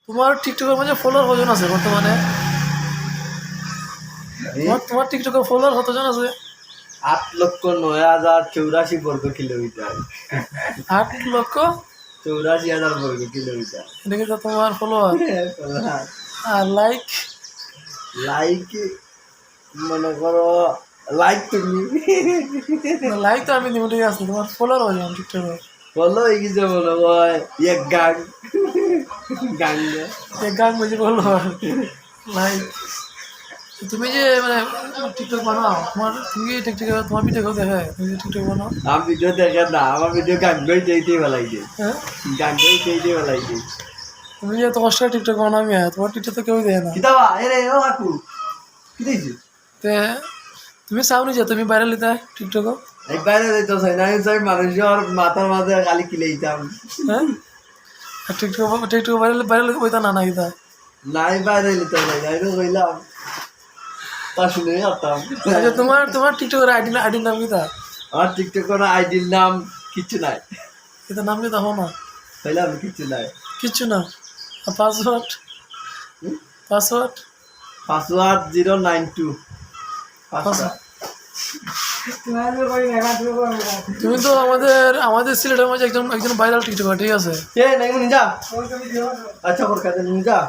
তোমার টিকটকের মাঝে ফলোয়ার কজন আছে বর্তমানে? তোমার টিকটকের ফলোয়ার কতজন আছে? 8,09,084 বর্গ কিলোমিটার। 8,84,000 বর্গ কিলোমিটার। এটা কিন্তু তোমার ফলোয়ার। আর লাইক লাইক মনে করো, লাইক তুমি লাইক তো আমি দিব, ঠিক আছে। তোমার ফলোয়ার কজন টিকটকে? বলো এই কিছু মনে হয় এক গান গান এক গান বেশি ফলোয়ার লাইক। তুমি যে মানে টিকটক বানাও, তুমি কি টিকটকে তোমার ভিডিও দেখে তুমি যে টিকটক বানাও? আমার ভিডিও দেখে না, আমার ভিডিও গান বই যেতেই বেলাই দিই, হ্যাঁ, গান বই যেতেই বেলাই দিই। তুমি যে তোমার সাথে টিকটক বানাবি, তোমার টিকটক তো কেউ দেয় না। কিতাবা এরে ও কাকু কি দিছি তে তুমি চাও নি যে তুমি বাইরে লিতে টিকটক? একবারে দিতে চাই না, আমি মানুষের মাথার মাঝে খালি কিলে দিতাম। হ্যাঁ, আর টিকটক বাইরে বাইরে লিতে বইতা না না কিতা? নাই বাইরে নিতে চাই না, এটা কইলাম তা শুনে আসতাম। আচ্ছা, তোমার টিকটকের আইডির নাম কিতা? আমার টিকটক কোনো আইডির নাম কিচ্ছু নাই, কিতা নাম কিতা হো না? কইলাম কিচ্ছু নাই। কিচ্ছু না। আর পাসওয়ার্ড? Password password 092 password. তুমি তো আমাদের সিলেটের মাঝে একজন ভাইরাল টিকটকার, ঠিক আছে? এ নাই যা, আচ্ছা ওর কাছে নিয়ে যা।